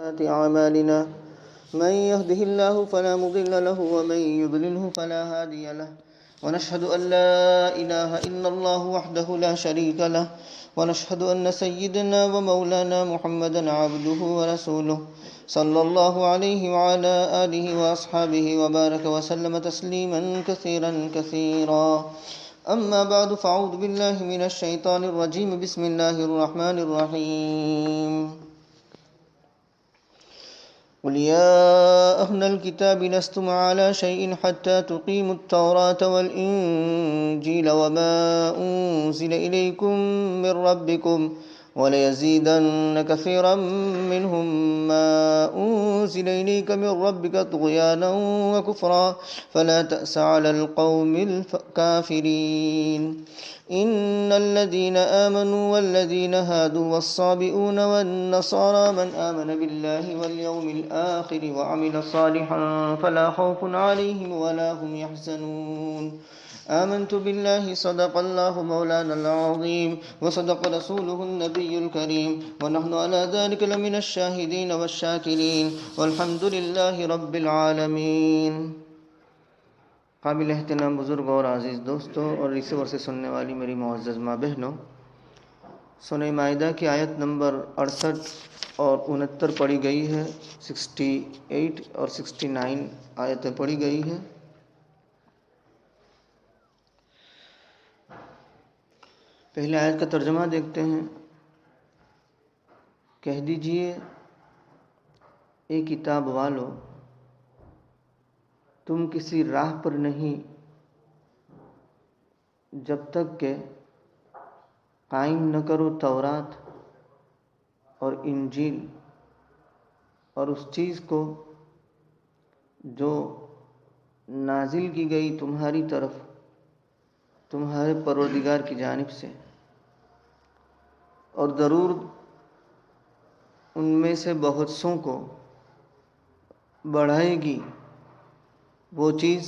سيئات أعمالنا من يهده الله فلا مضل له ومن يضلله فلا هادي له ونشهد أن لا إله إلا الله وحده لا شريك له ونشهد أن سيدنا ومولانا محمدا عبده ورسوله صلى الله عليه وعلى آله وأصحابه وبارك وسلم تسليما كثيرا كثيرا أما بعد فأعوذ بالله من الشيطان الرجيم بسم الله الرحمن الرحيم قل يا أهل الكتاب لستم على شيء حتى تقيموا التوراة والإنجيل وما أنزل إليكم من ربكم وليزيدن كثيرا منهم ما أنزل إليك من ربك طغيانا وكفرا فلا تأس على القوم الكافرين إن الذين آمنوا والذين هادوا والصابئون والنصارى من آمن بالله واليوم الآخر وعمل صالحا فلا خوف عليهم ولا هم يحزنون آمنت بالله صدق الله مولانا العظيم وصدق رسوله النبي الكريم ونحن على ذلك لمن الشاهدين والشاكرين والحمد لله رب العالمين۔ قابل احترام بزرگ اور عزیز دوستوں اور ریسیور سے سننے والی میری معزز ماں بہنوں، سورہ مائدہ کی آیت نمبر 68 اور 69 پڑھی گئی ہے، 68 اور 69 آیتیں پڑھی گئی ہیں۔ پہلے آیت کا ترجمہ دیکھتے ہیں۔ کہہ دیجئے اے کتاب والو، تم کسی راہ پر نہیں جب تک کہ قائم نہ کرو تورات اور انجیل اور اس چیز کو جو نازل کی گئی تمہاری طرف تمہارے پروردگار کی جانب سے، اور ضرور ان میں سے بہت سوں کو بڑھائے گی وہ چیز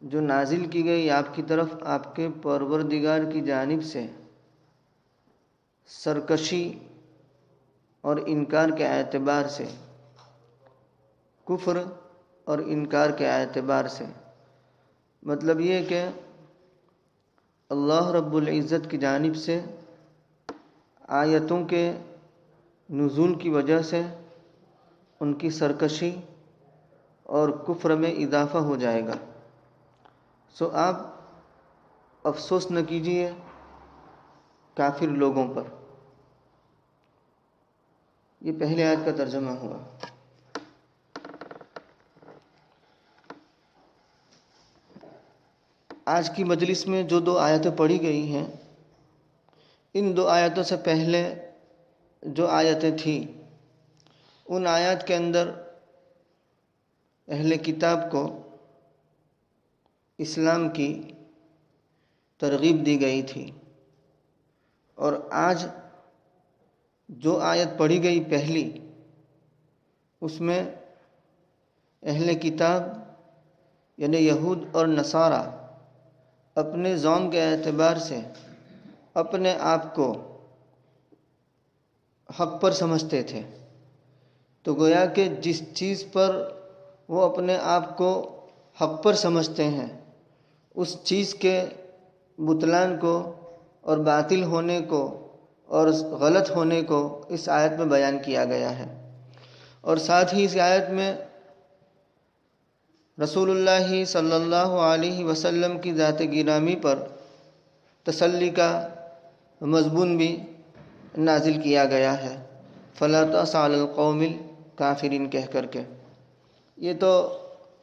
جو نازل کی گئی آپ کی طرف آپ کے پروردگار کی جانب سے، سرکشی اور انکار کے اعتبار سے، کفر اور انکار کے اعتبار سے۔ مطلب یہ کہ اللہ رب العزت کی جانب سے آیتوں کے نزول کی وجہ سے ان کی سرکشی اور کفر میں اضافہ ہو جائے گا۔ سو آپ افسوس نہ کیجیے کافر لوگوں پر۔ یہ پہلے آیت کا ترجمہ ہوا۔ آج کی مجلس میں جو 2 آیتیں پڑھی گئی ہیں، ان 2 آیتوں سے پہلے جو آیتیں تھیں، ان آیات کے اندر اہل کتاب کو اسلام کی ترغیب دی گئی تھی، اور آج جو آیت پڑھی گئی پہلی، اس میں اہل کتاب یعنی یہود اور نصارہ اپنے ذوق کے اعتبار سے اپنے آپ کو حق پر سمجھتے تھے، تو گویا کہ جس چیز پر وہ اپنے آپ کو حق پر سمجھتے ہیں، اس چیز کے بطلان کو اور باطل ہونے کو اور غلط ہونے کو اس آیت میں بیان کیا گیا ہے۔ اور ساتھ ہی اس آیت میں رسول اللہ صلی اللہ علیہ وسلم کی ذات گرامی پر تسلی کا مضمون بھی نازل کیا گیا ہے، فلا تأس علی القوم الکافرین کہہ کر کے۔ یہ تو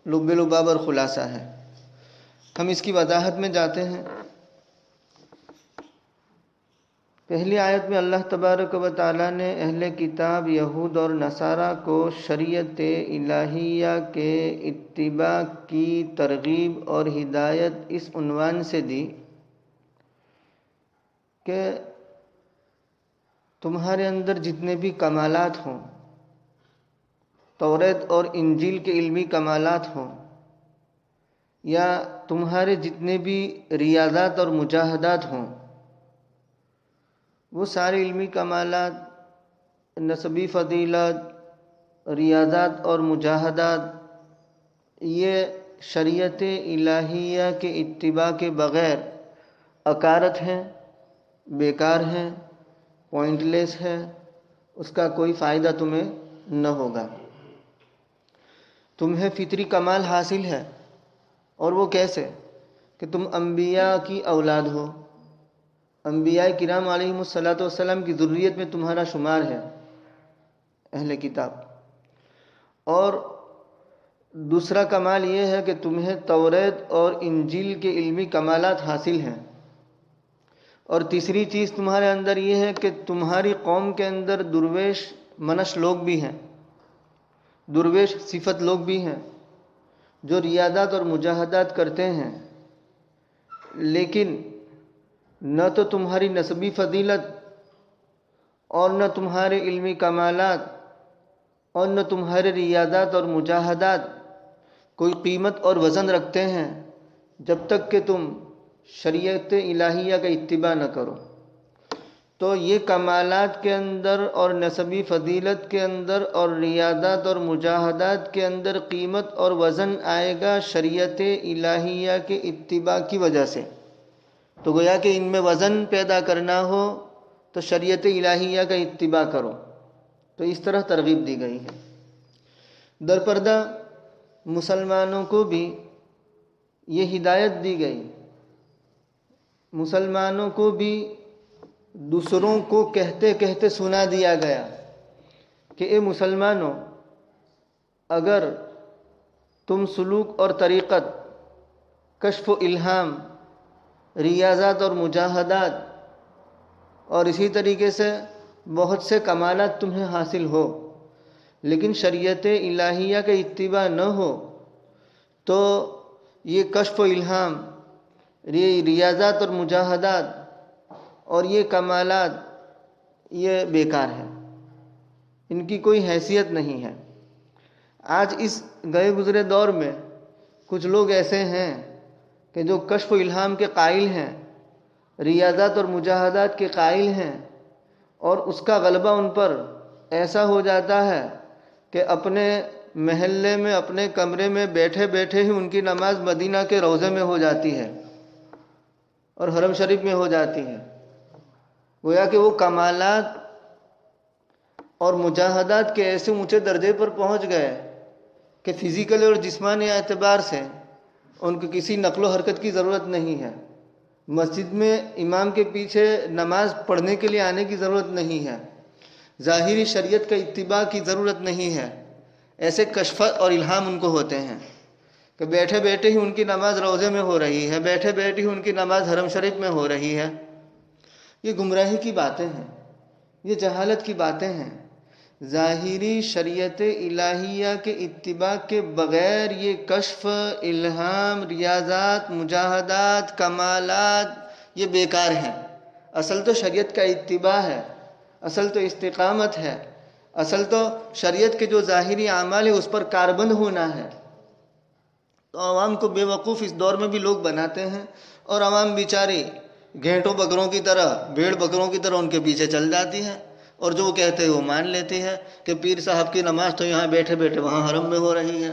لب لباب اور خلاصہ ہے۔ ہم اس کی وضاحت میں جاتے ہیں۔ پہلی آیت میں اللہ تبارک و تعالیٰ نے اہل کتاب یہود اور نصارہ کو شریعت الہیہ کے اتباع کی ترغیب اور ہدایت اس عنوان سے دی کہ تمہارے اندر جتنے بھی کمالات ہوں، توریت اور انجیل کے علمی کمالات ہوں، یا تمہارے جتنے بھی ریاضات اور مجاہدات ہوں، وہ سارے علمی کمالات، نسبی فضیلت، ریاضات اور مجاہدات یہ شریعت الہیہ کے اتباع کے بغیر عکارت ہیں، بیکار ہیں، پوائنٹ لیس ہے، اس کا کوئی فائدہ تمہیں نہ ہوگا۔ تمہیں فطری کمال حاصل ہے، اور وہ کیسے؟ کہ تم انبیاء کی اولاد ہو، انبیاء کرام علیہم الصلاۃ والسلام کی ذریت میں تمہارا شمار ہے اہل کتاب۔ اور دوسرا کمال یہ ہے کہ تمہیں توریت اور انجیل کے علمی کمالات حاصل ہیں۔ اور تیسری چیز تمہارے اندر یہ ہے کہ تمہاری قوم کے اندر درویش منش لوگ بھی ہیں، درویش صفت لوگ بھی ہیں، جو ریاضات اور مجاہدات کرتے ہیں، لیکن نہ تو تمہاری نسبی فضیلت اور نہ تمہارے علمی کمالات اور نہ تمہارے ریاضات اور مجاہدات کوئی قیمت اور وزن رکھتے ہیں جب تک کہ تم شریعت الہیہ کا اتباع نہ کرو۔ تو یہ کمالات کے اندر اور نسبی فضیلت کے اندر اور ریاضات اور مجاہدات کے اندر قیمت اور وزن آئے گا شریعت الہیہ کے اتباع کی وجہ سے۔ تو گویا کہ ان میں وزن پیدا کرنا ہو تو شریعت الہیہ کا اتباع کرو۔ تو اس طرح ترغیب دی گئی ہے۔ درپردہ مسلمانوں کو بھی یہ ہدایت دی گئی، مسلمانوں کو بھی دوسروں کو کہتے کہتے سنا دیا گیا کہ اے مسلمانوں، اگر تم سلوک اور طریقت، کشف و الہام، ریاضات اور مجاہدات اور اسی طریقے سے بہت سے کمالات تمہیں حاصل ہو، لیکن شریعت الہیہ کا اتباع نہ ہو، تو یہ کشف و الہام، یہ ریاضات اور مجاہدات اور یہ کمالات یہ بیکار ہے، ان کی کوئی حیثیت نہیں ہے۔ آج اس گئے گزرے دور میں کچھ لوگ ایسے ہیں کہ جو کشف و الہام کے قائل ہیں، ریاضات اور مجاہدات کے قائل ہیں، اور اس کا غلبہ ان پر ایسا ہو جاتا ہے کہ اپنے محلے میں اپنے کمرے میں بیٹھے بیٹھے ہی ان کی نماز مدینہ کے روضے میں ہو جاتی ہے اور حرم شریف میں ہو جاتی ہے۔ گویا کہ وہ کمالات اور مجاہدات کے ایسے اونچے درجے پر پہنچ گئے کہ فزیکل اور جسمانی اعتبار سے ان کو کسی نقل و حرکت کی ضرورت نہیں ہے، مسجد میں امام کے پیچھے نماز پڑھنے کے لیے آنے کی ضرورت نہیں ہے، ظاہری شریعت کا اتباع کی ضرورت نہیں ہے۔ ایسے کشف اور الہام ان کو ہوتے ہیں کہ بیٹھے بیٹھے ہی ان کی نماز روضے میں ہو رہی ہے، بیٹھے بیٹھے ہی ان کی نماز حرم شریف میں ہو رہی ہے۔ یہ گمراہی کی باتیں ہیں، یہ جہالت کی باتیں ہیں۔ ظاہری شریعت الہیہ کے اتباع کے بغیر یہ کشف، الہام، ریاضات، مجاہدات، کمالات یہ بیکار ہیں۔ اصل تو شریعت کا اتباع ہے، اصل تو استقامت ہے، اصل تو شریعت کے جو ظاہری اعمال ہیں اس پر کاربند ہونا ہے۔ تو عوام کو بے وقوف اس دور میں بھی لوگ بناتے ہیں، اور عوام بیچاری گھینٹوں بکروں کی طرح، بھیڑ بکروں کی طرح ان کے پیچھے چل جاتی ہے، اور جو وہ کہتے ہیں وہ مان لیتی ہے کہ پیر صاحب کی نماز تو یہاں بیٹھے بیٹھے وہاں حرم میں ہو رہی ہے۔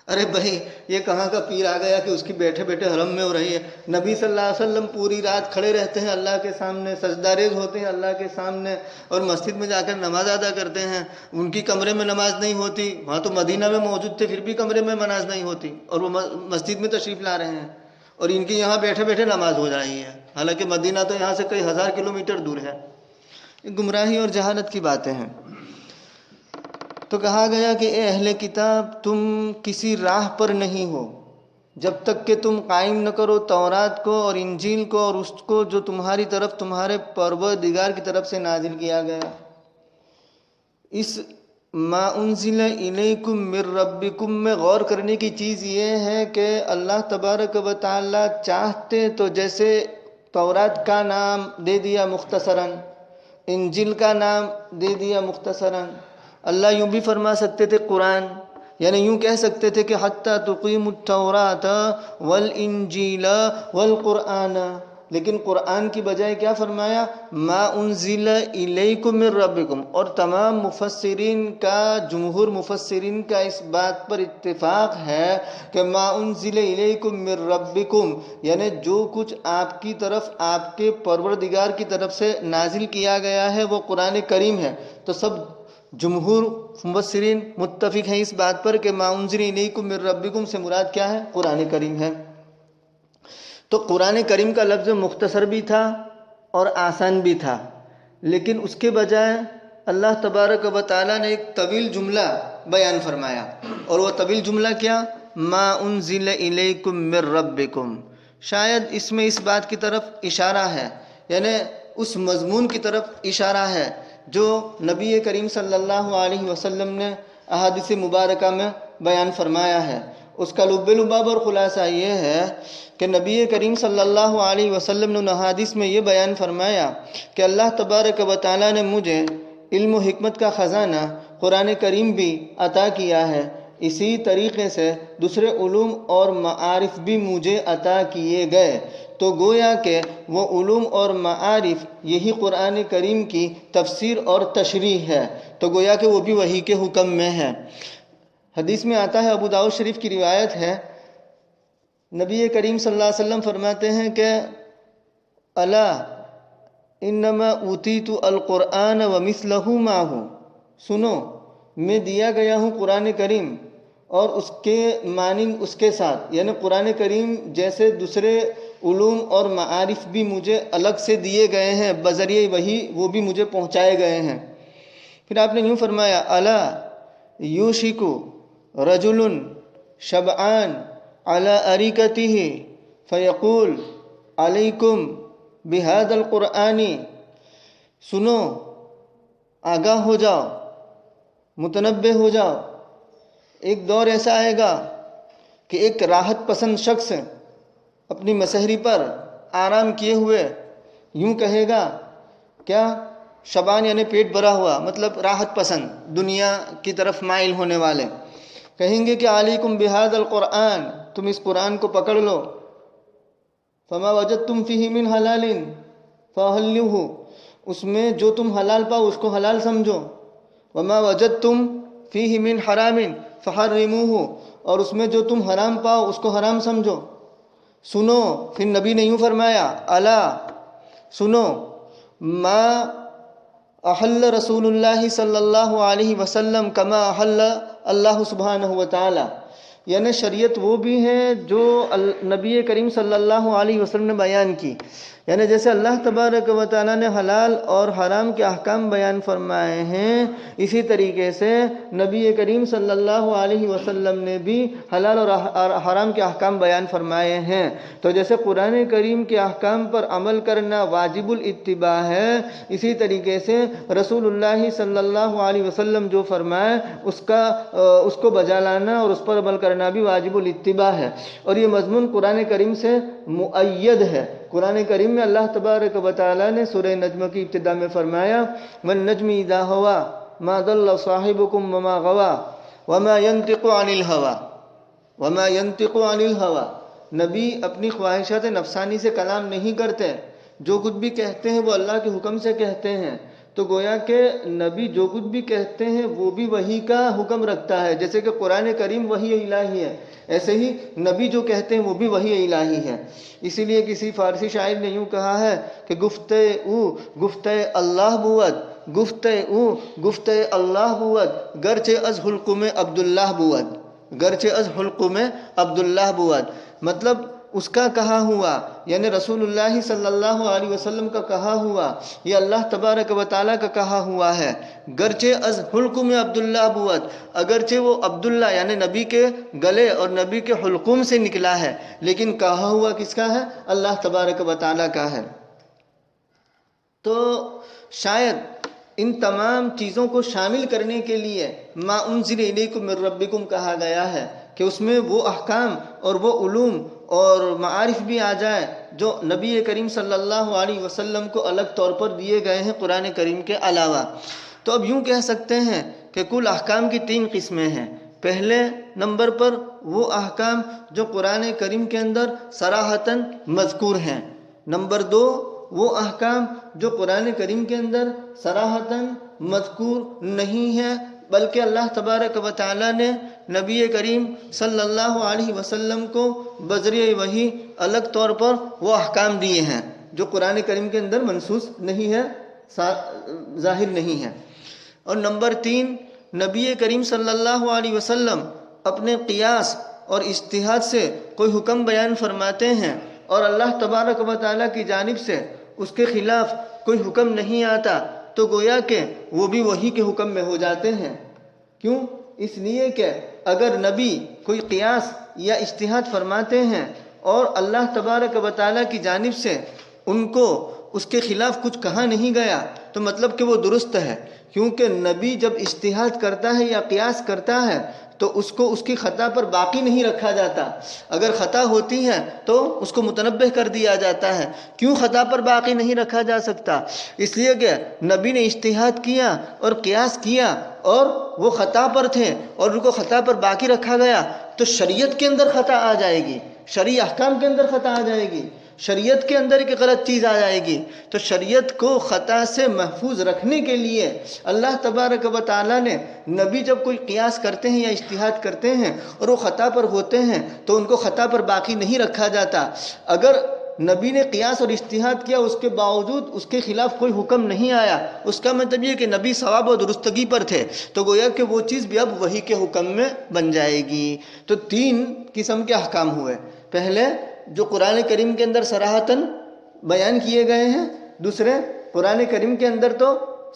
ارے بھائی، یہ کہاں کا پیر آ گیا کہ اس کی بیٹھے بیٹھے حرم میں ہو رہی ہے؟ نبی صلی اللہ علیہ وسلم پوری رات کھڑے رہتے ہیں اللہ کے سامنے، سجدہ ریز ہوتے ہیں اللہ کے سامنے، اور مسجد میں جا کر نماز ادا کرتے ہیں۔ ان کی کمرے میں نماز نہیں ہوتی، وہاں تو مدینہ میں موجود تھے، پھر بھی کمرے میں نماز نہیں ہوتی، اور وہ مسجد میں تشریف لا رہے ہیں، اور ان کی یہاں بیٹھے بیٹھے نماز ہو رہی ہے، حالانکہ مدینہ تو یہاں سے کئی ہزار کلومیٹر دور ہے۔ یہ گمراہی اور جہالت کی باتیں ہیں۔ تو کہا گیا کہ اے اہل کتاب، تم کسی راہ پر نہیں ہو جب تک کہ تم قائم نہ کرو تورات کو اور انجیل کو، اور اس کو جو تمہاری طرف تمہارے پروردگار کی طرف سے نازل کیا گیا۔ اس ما انزل الیکم من ربکم میں غور کرنے کی چیز یہ ہے کہ اللہ تبارک و تعالی چاہتے تو جیسے تورات کا نام دے دیا مختصراً، انجیل کا نام دے دیا مختصراً، اللہ یوں بھی فرما سکتے تھے قرآن، یعنی یوں کہہ سکتے تھے کہ حتی تقیم التوراۃ والانجیل والقرآن، لیکن قرآن کی بجائے کیا فرمایا؟ ما انزل الیکم من ربکم. اور تمام مفسرین کا، جمہور مفسرین کا اس بات پر اتفاق ہے کہ ما انزل الیکم من ربکم یعنی جو کچھ آپ کی طرف، آپ کے پروردگار کی طرف سے نازل کیا گیا ہے وہ قرآن کریم ہے. تو سب جمہور مفسرین متفق ہیں اس بات پر کہ ما انزل الیکم من ربکم سے مراد کیا ہے؟ قرآن کریم ہے. تو قرآن کریم کا لفظ مختصر بھی تھا اور آسان بھی تھا، لیکن اس کے بجائے اللہ تبارک و تعالیٰ نے ایک طویل جملہ بیان فرمایا. اور وہ طویل جملہ کیا؟ ما انزل الیکم من ربکم. شاید اس میں اس بات کی طرف اشارہ ہے، یعنی اس مضمون کی طرف اشارہ ہے جو نبی کریم صلی اللہ علیہ وسلم نے احادیث مبارکہ میں بیان فرمایا ہے. اس کا لب لباب اور خلاصہ یہ ہے کہ نبی کریم صلی اللہ علیہ وسلم نے احادیث میں یہ بیان فرمایا کہ اللہ تبارک و تعالیٰ نے مجھے علم و حکمت کا خزانہ قرآن کریم بھی عطا کیا ہے. اسی طریقے سے دوسرے علوم اور معارف بھی مجھے عطا کیے گئے. تو گویا کہ وہ علوم اور معارف یہی قرآن کریم کی تفسیر اور تشریح ہے. تو گویا کہ وہ بھی وحی کے حکم میں ہے. حدیث میں آتا ہے، ابو داؤد شریف کی روایت ہے، نبی کریم صلی اللہ علیہ وسلم فرماتے ہیں کہ الا انما اوتیت القرآن ومثلہ معہ. سنو، میں دیا گیا ہوں قرآن کریم اور اس کے مانند اس کے ساتھ، یعنی قرآن کریم جیسے دوسرے علوم اور معارف بھی مجھے الگ سے دیے گئے ہیں، بذریعہ وحی وہ بھی مجھے پہنچائے گئے ہیں. پھر آپ نے یوں فرمایا الا یوشک رجل شبعان علی اریکتہ فیقول علیکم بہذا القرآن. سنو، آگاہ ہو جاؤ، متنبہ ہو جاؤ. ایک دور ایسا آئے گا کہ ایک راحت پسند شخص اپنی مسحری پر آرام کیے ہوئے یوں کہے گا، کیا؟ شبان یعنی پیٹ بھرا ہوا، مطلب راحت پسند، دنیا کی طرف مائل ہونے والے کہیں گے کہ علیکم بہذا القرآن، تم اس قرآن کو پکڑ لو. فما وجدتم فیہ من حلال فاحلوہ، اس میں جو تم حلال پاؤ اس کو حلال سمجھو. وما وجدتم فیہ من حرام فحرموہ، اور اس میں جو تم حرام پاؤ اس کو حرام سمجھو. سنو، پھر نبی نے یوں فرمایا الا سنو ما احل رسول اللہ صلی اللہ علیہ وسلم کما احل اللہ سبحانہ وتعالی. یعنی شریعت وہ بھی ہے جو نبی کریم صلی اللہ علیہ وسلم نے بیان کی، یعنی جیسے اللہ تبارک و تعالیٰ نے حلال اور حرام کے احکام بیان فرمائے ہیں، اسی طریقے سے نبی کریم صلی اللہ علیہ وسلم نے بھی حلال اور حرام کے احکام بیان فرمائے ہیں. تو جیسے قرآن کریم کے احکام پر عمل کرنا واجب الاتباع ہے، اسی طریقے سے رسول اللہ صلی اللہ علیہ وسلم جو فرمائے اس کو بجا لانا اور اس پر عمل کرنا بھی واجب الاتباع ہے. اور یہ مضمون قرآن کریم سے مؤید ہے. قرآن کریم میں اللہ تبارک و تعالیٰ نے سورہ نجم کی ابتدا میں فرمایا وَالنَّجْمِ إِذَا هَوَىٰ مَا ضَلَّ صَاحِبُكُمْ وَمَا غَوَىٰ وَمَا يَنطِقُ عَنِ الْهَوَىٰ وَمَا يَنطِقُ عَنِ الْهَوَىٰ. نبی اپنی خواہشات نفسانی سے کلام نہیں کرتے، جو کچھ بھی کہتے ہیں وہ اللہ کے حکم سے کہتے ہیں. تو گویا کہ نبی جو کچھ بھی کہتے ہیں وہ بھی وحی کا حکم رکھتا ہے. جیسے کہ قرآن کریم وحی الہی ہے، ایسے ہی نبی جو کہتے ہیں وہ بھی وحی الہی ہے. اسی لیے کسی فارسی شاعر نے یوں کہا ہے کہ گفتہ اللہ بود، گفتہ اللہ بود، گرچہ از حلقم عبداللہ بود، گرچہ از حلقم عبداللہ بود. مطلب اس کا کہا ہوا، یعنی رسول اللہ صلی اللہ علیہ وسلم کا کہا ہوا، یہ اللہ تبارک و تعالیٰ کا کہا ہوا ہے. گرچہ از حلقم عبداللہ بود، اگرچہ وہ عبداللہ یعنی نبی کے گلے اور نبی کے حلقوم سے نکلا ہے، لیکن کہا ہوا کس کا ہے؟ اللہ تبارک و تعالیٰ کا ہے. تو شاید ان تمام چیزوں کو شامل کرنے کے لیے ما انزل الیکم من ربکم کہا گیا ہے کہ اس میں وہ احکام اور وہ علوم اور معارف بھی آ جائے جو نبی کریم صلی اللہ علیہ وسلم کو الگ طور پر دیے گئے ہیں قرآن کریم کے علاوہ. تو اب یوں کہہ سکتے ہیں کہ کل احکام کی 3 قسمیں ہیں. پہلے نمبر پر وہ احکام جو قرآن کریم کے اندر صراحتاً مذکور ہیں، نمبر 2 وہ احکام جو قرآن کریم کے اندر صراحتاً مذکور نہیں ہے، بلکہ اللہ تبارک و تعالیٰ نے نبی کریم صلی اللہ علیہ وسلم کو بذریعہ وحی الگ طور پر وہ احکام دیے ہیں جو قرآن کریم کے اندر منصوص نہیں ہے، ظاہر نہیں ہے۔ اور نمبر 3 نبی کریم صلی اللہ علیہ وسلم اپنے قیاس اور اجتہاد سے کوئی حکم بیان فرماتے ہیں اور اللہ تبارک و تعالیٰ کی جانب سے اس کے خلاف کوئی حکم نہیں آتا، تو گویا کہ وہ بھی وحی کے حکم میں ہو جاتے ہیں۔ کیوں؟ اس لیے کہ اگر نبی کوئی قیاس یا اجتہاد فرماتے ہیں اور اللہ تبارک و تعالیٰ کی جانب سے ان کو اس کے خلاف کچھ کہا نہیں گیا تو مطلب کہ وہ درست ہے، کیونکہ نبی جب اجتہاد کرتا ہے یا قیاس کرتا ہے تو اس کو اس کی خطا پر باقی نہیں رکھا جاتا۔ اگر خطا ہوتی ہے تو اس کو متنبہ کر دیا جاتا ہے۔ کیوں خطا پر باقی نہیں رکھا جا سکتا؟ اس لیے کہ نبی نے اجتہاد کیا اور قیاس کیا اور وہ خطا پر تھے اور ان کو خطا پر باقی رکھا گیا تو شریعت کے اندر خطا آ جائے گی، شرعی احکام کے اندر خطا آ جائے گی، شریعت کے اندر ایک غلط چیز آ جائے گی۔ تو شریعت کو خطا سے محفوظ رکھنے کے لیے اللہ تبارک و تعالیٰ نے نبی جب کوئی قیاس کرتے ہیں یا اجتہاد کرتے ہیں اور وہ خطا پر ہوتے ہیں تو ان کو خطا پر باقی نہیں رکھا جاتا۔ اگر نبی نے قیاس اور اجتہاد کیا اس کے باوجود اس کے خلاف کوئی حکم نہیں آیا، اس کا مطلب یہ کہ نبی صواب و درستگی پر تھے، تو گویا کہ وہ چیز بھی اب وحی کے حکم میں بن جائے گی۔ تو 3 قسم کے احکام ہوئے، پہلے جو قرآن کریم کے اندر صراحتاً بیان کیے گئے ہیں، دوسرے قرآن کریم کے اندر تو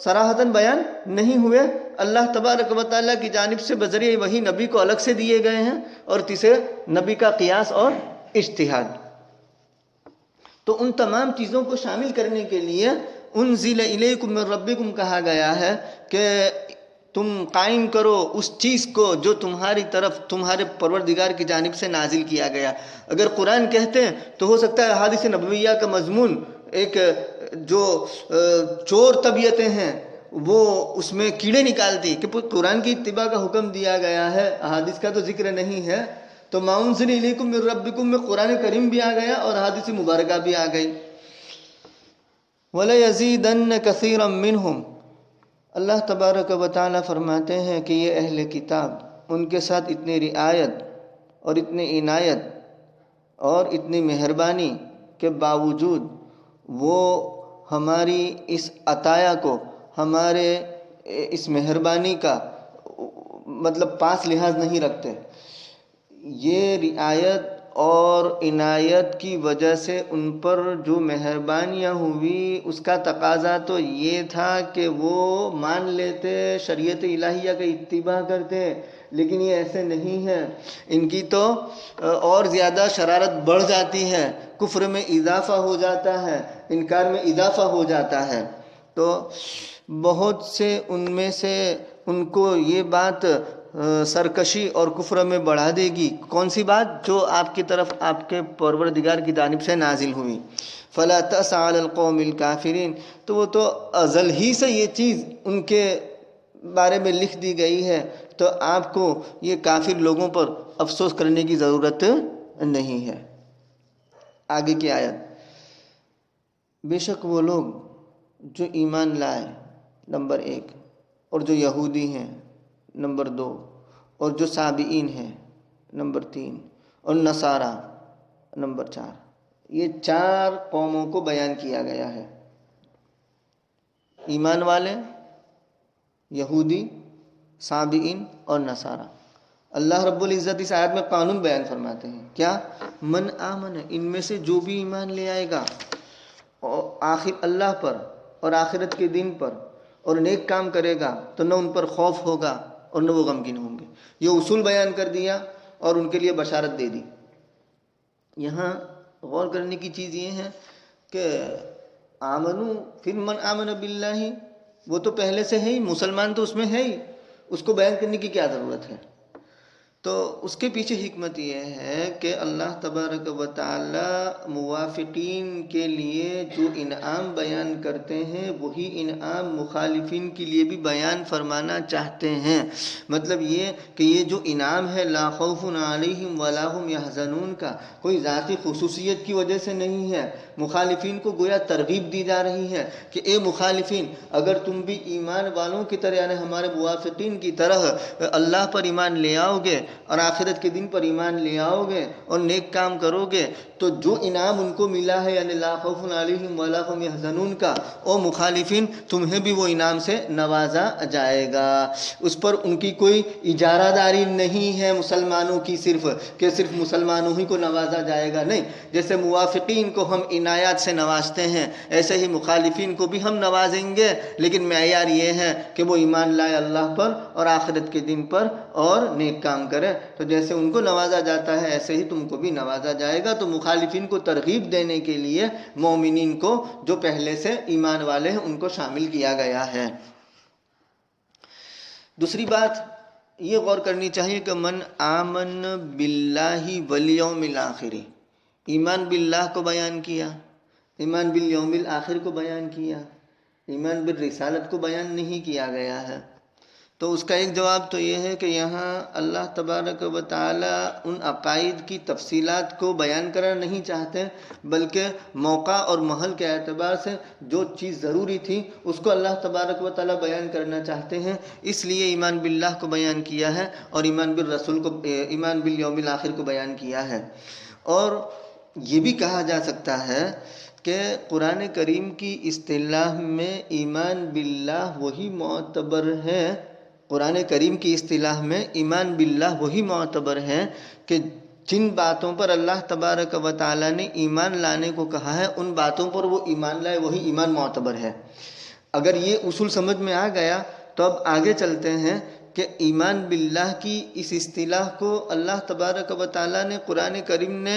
صراحتاً بیان نہیں ہوئے، اللہ تبارک و تعالیٰ کی جانب سے بذریعہ وحی نبی کو الگ سے دیے گئے ہیں، اور تیسرے نبی کا قیاس اور اجتہاد۔ تو ان تمام چیزوں کو شامل کرنے کے لیے انزل الیکم من ربکم کہا گیا ہے کہ تم قائم کرو اس چیز کو جو تمہاری طرف تمہارے پروردگار کی جانب سے نازل کیا گیا۔ اگر قرآن کہتے ہیں تو ہو سکتا ہے احادیث نبویہ کا مضمون ایک جو چور طبیعتیں ہیں وہ اس میں کیڑے نکالتی کہ قرآن کی اتباع کا حکم دیا گیا ہے، احادیث کا تو ذکر نہیں ہے، تو ما انزل الیکم من ربکم میں قرآن کریم بھی آ گیا اور احادیث مبارکہ بھی آ گئی۔ وَلَيَزِيدَنَّ كَثِيرًا مِّنْهُمْ، اللہ تبارک و تعالیٰ فرماتے ہیں کہ یہ اہل کتاب، ان کے ساتھ اتنی رعایت اور اتنی عنایت اور اتنی مہربانی کے باوجود وہ ہماری اس عطایا کو، ہمارے اس مہربانی کا مطلب پاس لحاظ نہیں رکھتے۔ یہ رعایت اور عنایت کی وجہ سے ان پر جو مہربانیاں ہوئی اس کا تقاضا تو یہ تھا کہ وہ مان لیتے، شریعت الہیہ کا اتباع کرتے، لیکن یہ ایسے نہیں ہے، ان کی تو اور زیادہ شرارت بڑھ جاتی ہے، کفر میں اضافہ ہو جاتا ہے، انکار میں اضافہ ہو جاتا ہے۔ تو بہت سے ان میں سے ان کو یہ بات سرکشی اور کفر میں بڑھا دے گی۔ کون سی بات؟ جو آپ کی طرف آپ کے پروردگار کی جانب سے نازل ہوئی۔ فَلَا تَأْسَ عَلَى الْقَوْمِ الْكَافِرِينَ، تو وہ تو ازل ہی سے یہ چیز ان کے بارے میں لکھ دی گئی ہے، تو آپ کو یہ کافر لوگوں پر افسوس کرنے کی ضرورت نہیں ہے۔ آگے کی آیت، بے شک وہ لوگ جو ایمان لائے، نمبر 1، اور جو یہودی ہیں، نمبر 2، اور جو سابئین ہیں، نمبر 3، اور نصارہ، نمبر 4۔ یہ 4 قوموں کو بیان کیا گیا ہے، ایمان والے، یہودی، سابئین اور نصارہ۔ اللہ رب العزت اس آیت میں قانون بیان فرماتے ہیں، کیا؟ من آمن، ان میں سے جو بھی ایمان لے آئے گا آخر اللہ پر اور آخرت کے دن پر اور نیک کام کرے گا تو نہ ان پر خوف ہوگا اور نہ وہ غمگین ہوں گے۔ یہ اصول بیان کر دیا اور ان کے لیے بشارت دے دی۔ یہاں غور کرنے کی چیز یہ ہے کہ آمنو، پھر من آمن باللہ، وہ تو پہلے سے ہے ہی، مسلمان تو اس میں ہے ہی، اس کو بیان کرنے کی کیا ضرورت ہے؟ تو اس کے پیچھے حکمت یہ ہے کہ اللہ تبارک و تعالی موافقین کے لیے جو انعام بیان کرتے ہیں وہی انعام مخالفین کے لیے بھی بیان فرمانا چاہتے ہیں۔ مطلب یہ کہ یہ جو انعام ہے لا خوف علیہم ولا هم یحزنون کا، کوئی ذاتی خصوصیت کی وجہ سے نہیں ہے۔ مخالفین کو گویا ترغیب دی جا رہی ہے کہ اے مخالفین، اگر تم بھی ایمان والوں کی طرح یعنی ہمارے موافقین کی طرح اللہ پر ایمان لے آؤ گے اور آخرت کے دن پر ایمان لے آؤ گے اور نیک کام کرو گے تو جو انعام ان کو ملا ہے یعنی لا خوف علیہم ولا هم یحزنون کا، او مخالفین تمہیں بھی وہ انعام سے نوازا جائے گا۔ اس پر ان کی کوئی اجارہ داری نہیں ہے مسلمانوں کی صرف کہ صرف مسلمانوں ہی کو نوازا جائے گا، نہیں۔ جیسے موافقین کو ہم عنایات سے نوازتے ہیں ایسے ہی مخالفین کو بھی ہم نوازیں گے، لیکن معیار یہ ہے کہ وہ ایمان لائے اللہ پر اور آخرت کے دن پر اور نیک کام کرے۔ تو جیسے ان کو نوازا جاتا ہے ایسے ہی تم کو بھی نوازا جائے گا۔ تو مخالفین کو ترغیب دینے کے لیے مومنین کو جو پہلے سے ایمان والے ہیں ان کو شامل کیا گیا ہے۔ دوسری بات یہ غور کرنی چاہیے کہ من آمن باللہ والیوم الآخر، ایمان باللہ کو بیان کیا، ایمان بالیوم الآخر کو بیان کیا، ایمان بالرسالت کو بیان نہیں کیا گیا ہے۔ تو اس کا ایک جواب تو یہ ہے کہ یہاں اللہ تبارک و تعالی ان عقائد کی تفصیلات کو بیان کرنا نہیں چاہتے، بلکہ موقع اور محل کے اعتبار سے جو چیز ضروری تھی اس کو اللہ تبارک و تعالی بیان کرنا چاہتے ہیں، اس لیے ایمان باللہ کو بیان کیا ہے اور ایمان بالرسول کو، ایمان بالیوم الآخر کو بیان کیا ہے۔ اور یہ بھی کہا جا سکتا ہے کہ قرآن کریم کی اصطلاح میں ایمان باللہ وہی معتبر ہے، قرآن کریم کی اصطلاح میں ایمان باللہ وہی معتبر ہے کہ جن باتوں پر اللہ تبارک و تعالی نے ایمان لانے کو کہا ہے ان باتوں پر وہ ایمان لائے وہی ایمان معتبر ہے۔ اگر یہ اصول سمجھ میں آ گیا تو اب آگے چلتے ہیں کہ ایمان باللہ کی اس اصطلاح کو اللہ تبارک و تعالی نے قرآن کریم نے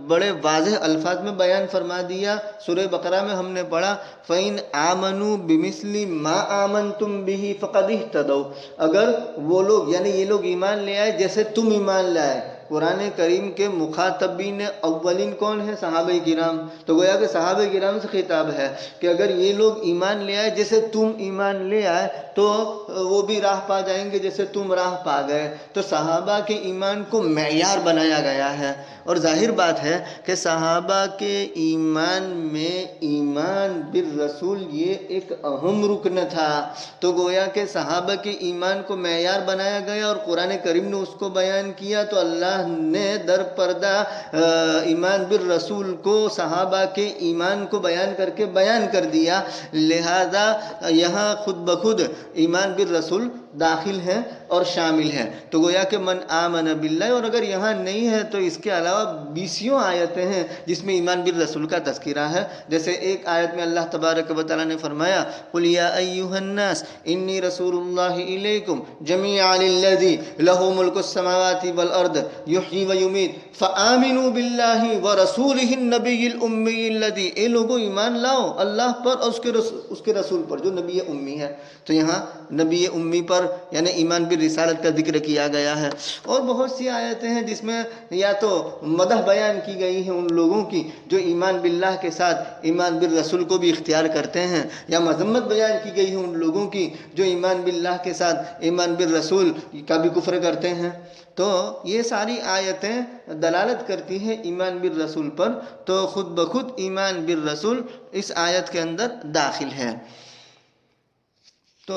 بڑے واضح الفاظ میں بیان فرما دیا۔ سورہ بقرہ میں ہم نے پڑھا فَإِنْ آمَنُوا بِمِثْلِ مَا آمَنْتُمْ بِهِ فَقَدِ اهْتَدَوْا، اگر وہ لوگ یعنی یہ لوگ ایمان لے آئے جیسے تم ایمان لائے۔ قرآن کریم کے مخاطبین اولین کون ہیں؟ صحابہ کرام۔ تو گویا کہ صحابہ کرام سے خطاب ہے کہ اگر یہ لوگ ایمان لے آئے جیسے تم ایمان لے آئے تو وہ بھی راہ پا جائیں گے جیسے تم راہ پا گئے۔ تو صحابہ کے ایمان کو معیار بنایا گیا ہے، اور ظاہر بات ہے کہ صحابہ کے ایمان میں ایمان بالرسول یہ ایک اہم رکن تھا۔ تو گویا کہ صحابہ کے ایمان کو معیار بنایا گیا اور قرآن کریم نے اس کو بیان کیا، تو اللہ نے در پردہ ایمان بالرسول کو صحابہ کے ایمان کو بیان کر کے بیان کر دیا، لہذا یہاں خود بخود ایمان بالرسول داخل ہے اور شامل ہے۔ تو گویا کہ من آمن باللہ، اور اگر یہاں نہیں ہے تو اس کے علاوہ 20 آیتیں ہیں جس میں ایمان بالرسول کا تذکرہ ہے۔ جیسے ایک آیت میں اللہ تبارک و تعالی نے فرمایا قُلْ يَا أَيُّهَا النَّاسِ إِنِّي رَسُولُ اللَّهِ إِلَيْكُمْ جَمِيعًا الَّذِي لَهُ مُلْكُ السَّمَاوَاتِ وَالْأَرْضِ يُحْيِي وَيُمِيتُ فَآمِنُوا بِاللَّهِ وَرَسُولِهِ النَّبِيِّ الْأُمِّيِّ الَّذِي، اے لوگو ایمان لاؤ اللہ پر اور اس کے رسول پر جو نبی امی ہے۔ تو یہاں نبی امی پر یعنی ایمان بالرسالت کا ذکر کیا گیا ہے۔ اور بہت سی آیتیں ہیں جس میں یا تو مدح بیان کی گئی ہیں ان لوگوں کی جو ایمان باللہ کے ساتھ ایمان بالرسول کو بھی اختیار کرتے ہیں، یا مذمت بیان کی گئی ہے ان لوگوں کی جو ایمان باللہ کے ساتھ ایمان بالرسول کا بھی کفر کرتے ہیں۔ تو یہ ساری آیتیں دلالت کرتی ہیں ایمان بالرسول پر، تو خود بخود ایمان بالرسول اس آیت کے اندر داخل ہے۔ تو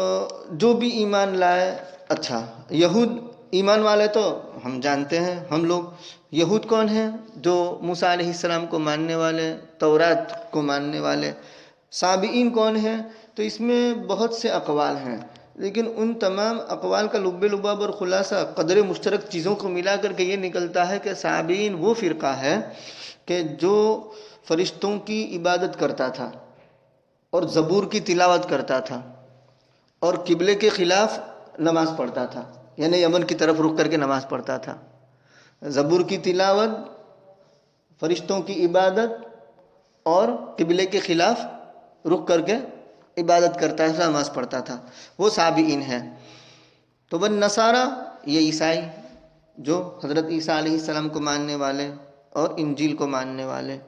جو بھی ایمان لائے، اچھا یہود ایمان والے تو ہم جانتے ہیں، ہم لوگ یہود کون ہیں؟ جو موسیٰ علیہ السلام کو ماننے والے، تورات کو ماننے والے۔ سابئین کون ہیں؟ تو اس میں بہت سے اقوال ہیں، لیکن ان تمام اقوال کا لب لباب اور خلاصہ قدر مشترک چیزوں کو ملا کر کے یہ نکلتا ہے کہ سابئین وہ فرقہ ہے کہ جو فرشتوں کی عبادت کرتا تھا اور زبور کی تلاوت کرتا تھا اور قبلے کے خلاف نماز پڑھتا تھا، یعنی یمن کی طرف رخ کر کے نماز پڑھتا تھا۔ زبور کی تلاوت، فرشتوں کی عبادت اور قبلے کے خلاف رخ کر کے عبادت کرتا تھا، نماز پڑھتا تھا، وہ سابئین ہیں۔ تو والنصارى یہ عیسائی، جو حضرت عیسیٰ علیہ السلام کو ماننے والے اور انجیل کو ماننے والے.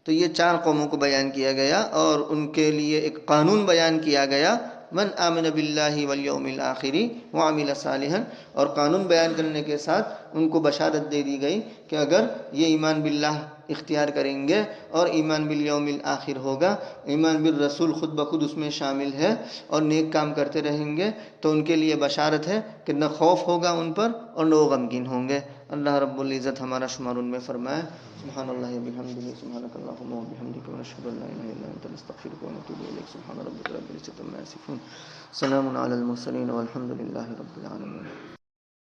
تو یہ 4 قوموں کو بیان کیا گیا اور ان کے لیے ایک قانون بیان کیا گیا، من آمن باللہ والیوم الآخر وعمل صالحا. اور قانون بیان کرنے کے ساتھ ان کو بشارت دے دی گئی کہ اگر یہ ایمان باللہ اختیار کریں گے اور ایمان بالیوم الآخر ہوگا، ایمان بالرسول خود بخود اس میں شامل ہے، اور نیک کام کرتے رہیں گے، تو ان کے لیے بشارت ہے کہ نہ خوف ہوگا ان پر اور نہ وہ غمگین ہوں گے. اللہ رب العزت ہمارا شمار ان میں فرمائے. سبحان اللہ وبحمدہ، سبحانک اللہم وبحمدک، ونشہد ان لا الہ الا انت، نستغفرک ونتوب الیک. سبحان ربک رب العزۃ عما یصفون، سلام علی المرسلین والحمد للہ رب العالمین.